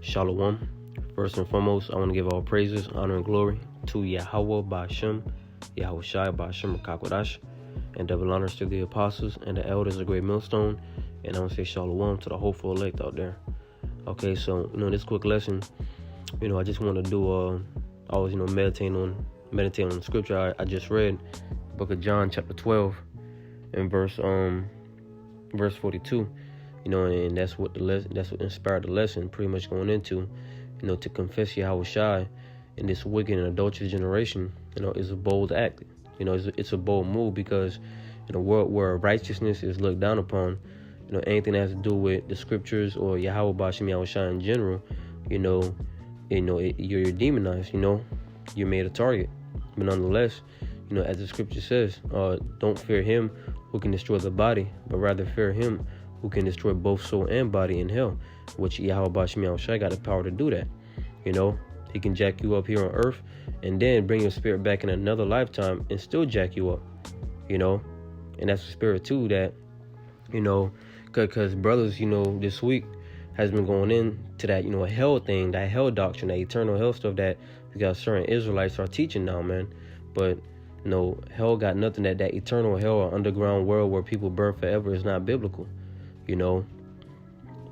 Shalom. First and foremost, I want to give all praises, honor, and glory to Yahweh Ba'Shem, Yahawashi Ba'Shem Rakakwadash, and double honors to the apostles and the elders of Great Millstone. And I want to say Shalom to the hopeful elect out there. Okay, so, this quick lesson, I just want to do, always, meditate on the scripture I just read, book of John, chapter 12, and verse 42. And that's what inspired the lesson, pretty much going into, to confess Yahawashi in this wicked and adulterous generation, is a bold act. It's a bold move, because in a world where righteousness is looked down upon, anything that has to do with the scriptures or Yahweh Ba'Shem Yahawashi in general, you're demonized, you're made a target. But nonetheless, as the scripture says, don't fear him who can destroy the body, but rather fear him who can destroy both soul and body in hell, which Yahweh Ba'Shem Yahawashi got the power to do that. He can jack you up here on earth and then bring your spirit back in another lifetime and still jack you up, and that's the spirit too that, because brothers, this week has been going into that, hell thing, that hell doctrine, that eternal hell stuff that we got certain Israelites are teaching now, man. But, hell got nothing. That eternal hell or underground world where people burn forever is not biblical,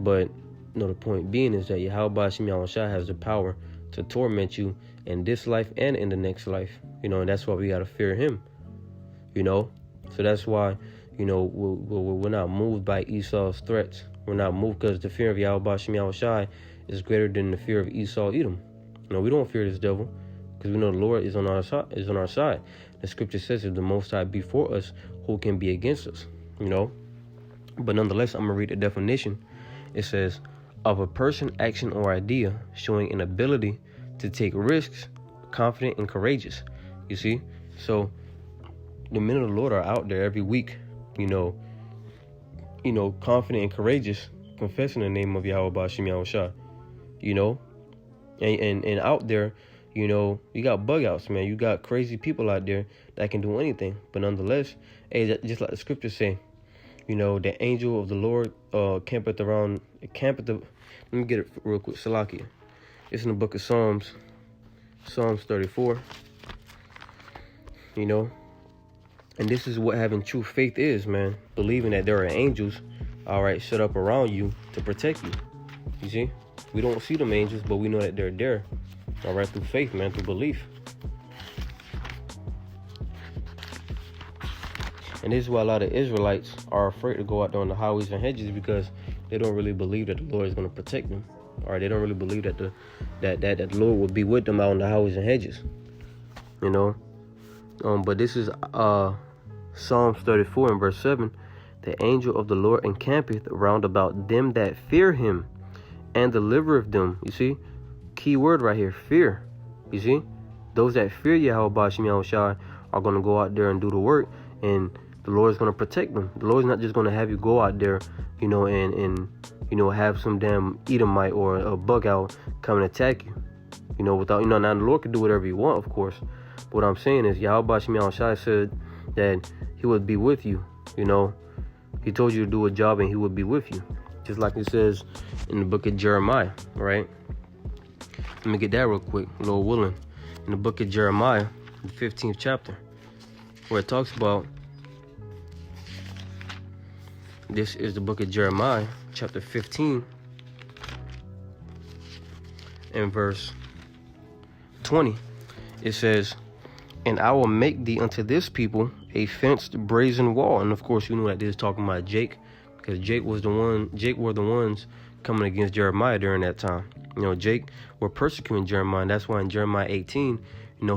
But, the point being is that Yahweh Ba'Shem Yahawashi has the power to torment you in this life and in the next life, and that's why we got to fear him, So that's why, we're not moved by Esau's threats. We're not moved because the fear of Yahweh Ba'Shem Yahawashi is greater than the fear of Esau Edom. We don't fear this devil because we know the Lord is on our side. The scripture says, if the Most High be for us, who can be against us? But nonetheless, I'm going to read the definition. It says, of a person, action, or idea showing an ability to take risks, confident and courageous. You see? So the men of the Lord are out there every week, confident and courageous, confessing the name of Yahweh Ba'Shem Yahawashi, and out there, you got bug outs, man. You got crazy people out there that can do anything. But nonetheless, hey, just like the scriptures say, the angel of the Lord campeth. Let me get it real quick. Salakia. It's in the book of Psalms 34. And this is what having true faith is, man. Believing that there are angels, all right, set up around you to protect you. You see? We don't see them angels, but we know that they're there. All right, through faith, man, through belief. And this is why a lot of Israelites are afraid to go out there on the highways and hedges, because they don't really believe that the Lord is going to protect them. All right, they don't really believe that the Lord will be with them out on the highways and hedges. But this is Psalms 34 and verse 7. The angel of the Lord encampeth round about them that fear him, and delivereth them. You see? Key word right here, fear. You see? Those that fear Yahweh Ba'Shem Yahawashi are going to go out there and do the work, and the Lord is going to protect them. The Lord is not just going to have you go out there, and have some damn Edomite or a bug out come and attack you. Without, now the Lord can do whatever he want, of course. But what I'm saying is Yahweh Ba'Shem Yahawashi said that he would be with you, He told you to do a job and he would be with you. Just like it says in the book of Jeremiah, right? Let me get that real quick, Lord willing. In the book of Jeremiah, the 15th chapter, where it talks about, this is the book of Jeremiah, chapter 15, and verse 20. It says, and I will make thee unto this people a fenced brazen wall. And of course, that this is talking about Jake, because Jake were the ones coming against Jeremiah during that time. Jake were persecuting Jeremiah, and that's why in Jeremiah 18,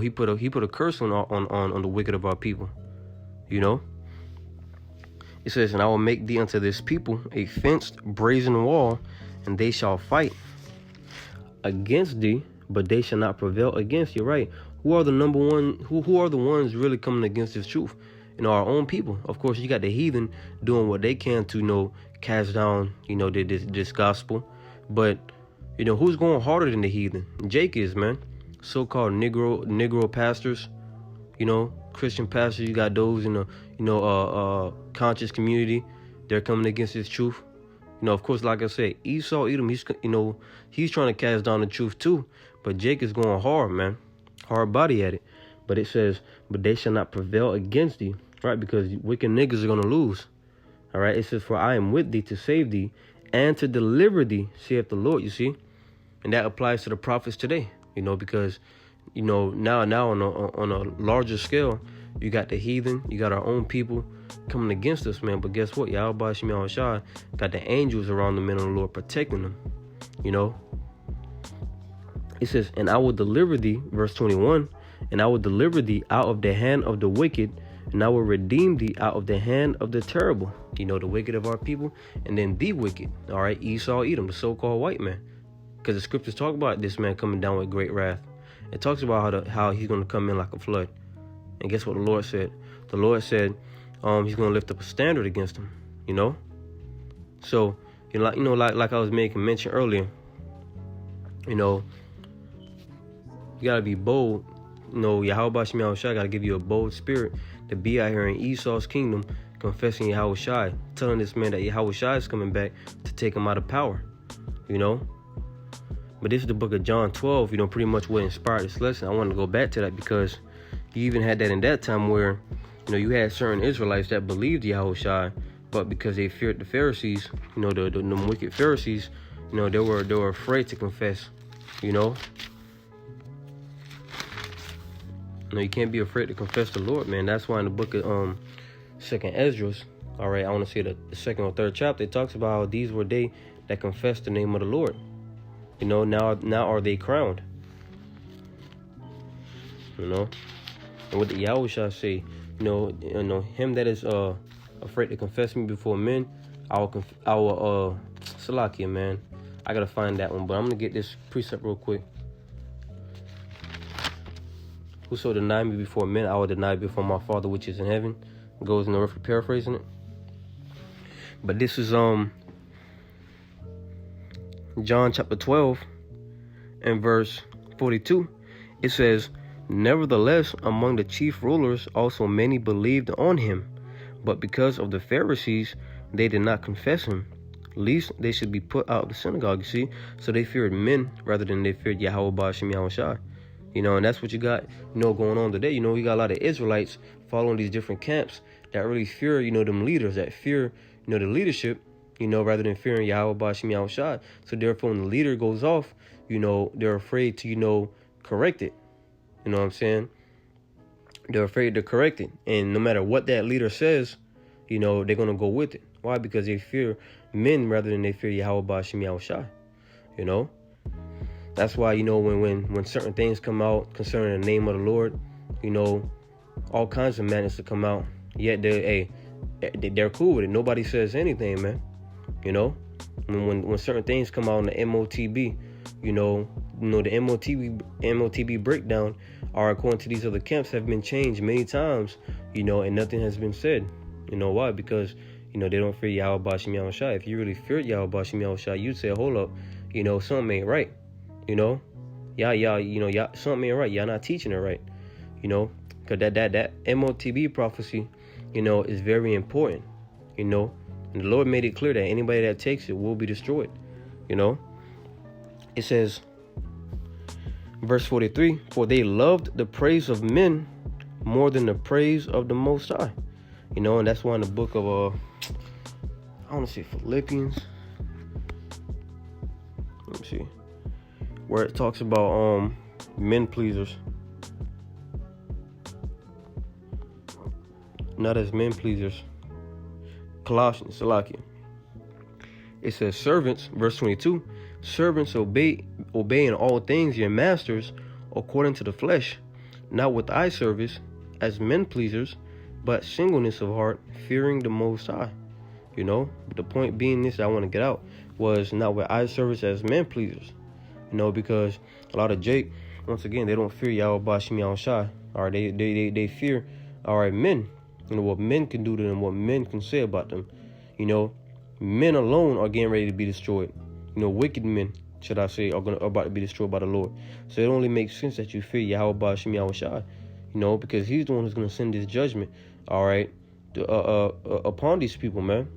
he put a curse on the wicked of our people. It says, and I will make thee unto this people a fenced brazen wall, and they shall fight against thee, but they shall not prevail against you. Right? Who are the number one? Who are the ones really coming against this truth? Our own people. Of course, you got the heathen doing what they can to cast down this gospel. But who's going harder than the heathen? Jake is, man. So-called Negro pastors, Christian pastors. You got those in the conscious community. They're coming against this truth. You know, of course, like I said, Esau, Edom, he's trying to cast down the truth too. But Jake is going hard, man. Hard body at it. But it says, but they shall not prevail against thee, right? Because wicked niggas are going to lose. All right. It says, for I am with thee to save thee and to deliver thee, saith the Lord, you see. And that applies to the prophets today, you know, because, you know, now on a larger scale, you got the heathen, you got our own people coming against us, man. But guess what? Yahawashi got the angels around the men of the Lord protecting them, you know. It says, and I will deliver thee, verse 21, and I will deliver thee out of the hand of the wicked, and I will redeem thee out of the hand of the terrible. You know, the wicked of our people, and then the wicked. All right, Esau, Edom, the so-called white man. Because the scriptures talk about this man coming down with great wrath. It talks about how he's going to come in like a flood. And guess what the Lord said? The Lord said he's going to lift up a standard against him, you know? So, like I was making mention earlier, you know, you got to be bold. You know, Yahawashi got to give you a bold spirit to be out here in Esau's kingdom, confessing Yahawashi, telling this man that Yahawashi is coming back to take him out of power, you know? But this is the book of John 12, you know, pretty much what inspired this lesson. I wanted to go back to that because you even had that in that time where, you know, you had certain Israelites that believed Yahawashi, but because they feared the Pharisees, you know, the wicked Pharisees, you know, they were afraid to confess, you know. No, you can't be afraid to confess the Lord, man. That's why in the book of Second Esdras, all right, I want to say the second or third chapter, it talks about how these were they that confessed the name of the Lord. You know, now are they crowned? You know, and what the Yahawashi say, you know, him that is afraid to confess me before men, I will Salakia, man. I gotta find that one, but I'm gonna get this precept real quick. Whoso deny me before men, I will deny before my Father which is in heaven. It goes in the earth, paraphrasing it. But this is John chapter 12 and verse 42. It says, nevertheless, among the chief rulers also many believed on him, but because of the Pharisees, they did not confess him, lest they should be put out of the synagogue, you see. So they feared men rather than they feared Yahawashi. You know, and that's what you got, you know, going on today. You know, you got a lot of Israelites following these different camps that really fear, you know, them leaders, that fear, you know, the leadership, you know, rather than fearing Yahawashi. So therefore, when the leader goes off, you know, they're afraid to, you know, correct it. You know what I'm saying? They're afraid to correct it. And no matter what that leader says, you know, they're going to go with it. Why? Because they fear men rather than they fear Yahawashi. You know? That's why, you know, when certain things come out concerning the name of the Lord, you know, all kinds of madness to come out. Yet they're cool with it. Nobody says anything, man. You know, when certain things come out in the MOTB, you know the MOTB breakdown are according to these other camps have been changed many times, you know, and nothing has been said. You know why? Because, you know, they don't fear Yahawashi. If you really feared Yahawashi, you'd say, hold up, you know, something ain't right. You know, something ain't right. Y'all not teaching it right. You know, because that MOTB prophecy, you know, is very important. You know, and the Lord made it clear that anybody that takes it will be destroyed. You know, it says, verse 43, for they loved the praise of men more than the praise of the Most High. You know, and that's why in the book of I want to say Philippians. Let me see. Where it talks about men pleasers. Not as men pleasers. Colossians, Salakia. It says, servants, verse 22, servants obey in all things your masters according to the flesh, not with eye service as men pleasers, but singleness of heart, fearing the Most High. You know, the point being this I want to get out was not with eye service as men pleasers. You know, because a lot of Jake, once again, they don't fear Yahawashi. All right, they fear, all right, men. You know, what men can do to them, what men can say about them. You know, men alone are getting ready to be destroyed. You know, wicked men, should I say, are about to be destroyed by the Lord. So it only makes sense that you fear Yahawashi. You know, because he's the one who's going to send this judgment, all right, upon these people, man.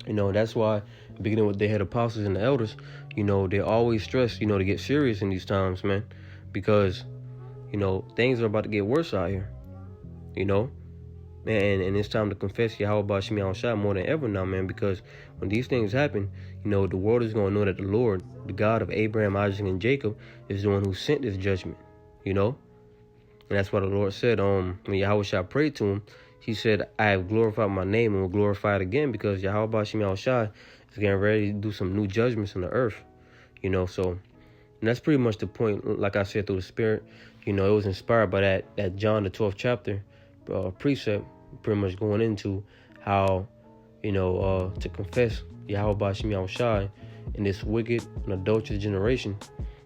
You know, that's why, beginning with the head apostles and the elders, they always stress, to get serious in these times, man, because, things are about to get worse out here, and it's time to confess Yahawashi more than ever now, man, because when these things happen, the world is going to know that the Lord, the God of Abraham, Isaac, and Jacob, is the one who sent this judgment, And that's why the Lord said, when Yahawashi prayed to him, he said, I have glorified my name and will glorify it again, because Yahawashi is getting ready to do some new judgments on the earth, So, and that's pretty much the point. Like I said, through the Spirit, it was inspired by that John, the 12th chapter precept, pretty much going into how, to confess Yahawashi in this wicked and adulterous generation,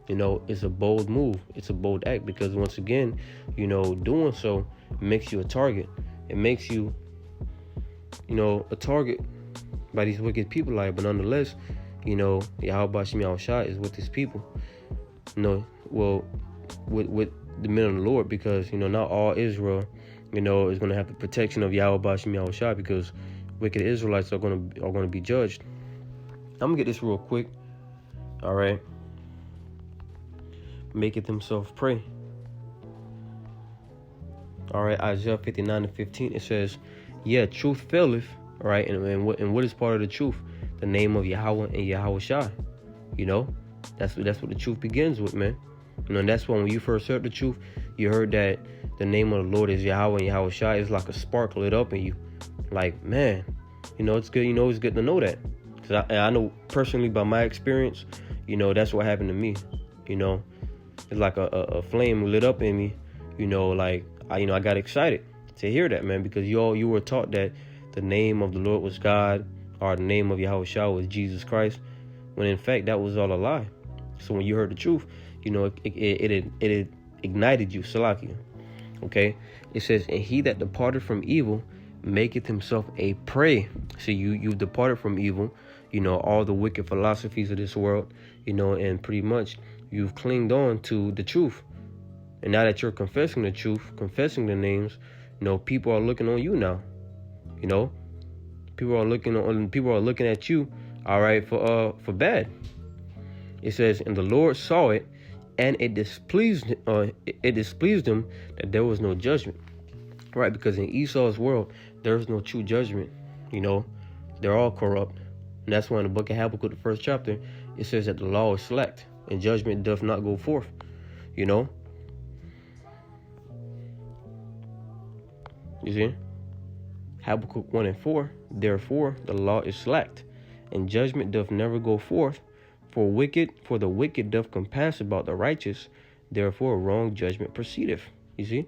it's a bold move. It's a bold act, because once again, doing so makes you a target. It makes you, a target by these wicked people. But nonetheless, Yahawashi is with his people. With the men of the Lord, because not all Israel, is going to have the protection of Yahawashi, because wicked Israelites are going to be judged. I'm gonna get this real quick. All right. Make it themselves pray. All right, Isaiah 59:15, it says, yeah, truth faileth. All right, and what is part of the truth? The name of Yahweh and Yahawashi. That's what the truth begins with, man. And that's why when you first heard the truth, you heard that the name of the Lord is Yahweh and Yahawashi. It's like a spark lit up in you. Like, man, it's good. It's good to know that. Because I know personally by my experience, that's what happened to me. It's like a flame lit up in me. I got excited to hear that, man, because you were taught that the name of the Lord was God, or the name of Yahawashi was Jesus Christ, when in fact that was all a lie. So when you heard the truth, it ignited you, Salakia. Okay, it says, and he that departed from evil maketh himself a prey. So you've departed from evil, all the wicked philosophies of this world, and pretty much you've clinged on to the truth. And now that you're confessing the truth, confessing the names, people are looking on you now. People are looking at you, all right, for bad. It says, and the Lord saw it, and it displeased him that there was no judgment. Right, because in Esau's world, there's no true judgment. They're all corrupt. And that's why in the book of Habakkuk, the 1st chapter, it says that the law is slacked and judgment doth not go forth. You see? Habakkuk 1:4, therefore the law is slacked, and judgment doth never go forth, for the wicked doth compass about the righteous, therefore wrong judgment proceedeth. You see?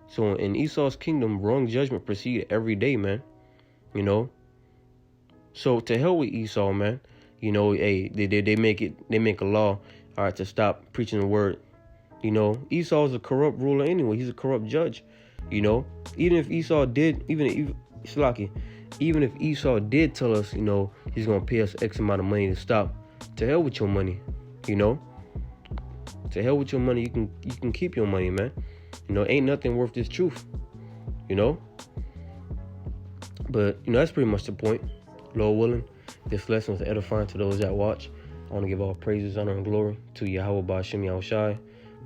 So in Esau's kingdom, wrong judgment proceeded every day, man. So to hell with Esau, man. Hey, they make a law, all right, to stop preaching the word. Esau's a corrupt ruler anyway. He's a corrupt judge. Even if Esau did tell us, he's gonna pay us X amount of money to stop, to hell with your money. To hell with your money. You can keep your money, man. Ain't nothing worth this truth. But that's pretty much the point. Lord willing, this lesson is edifying to those that watch. I want to give all praises, honor, and glory to Yahweh Ba'ashem Yahawashi,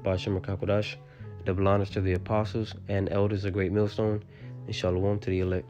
Ba'ashem Rakakodash, double honors to the apostles and elders of Great Millstone, and shalom to the elect.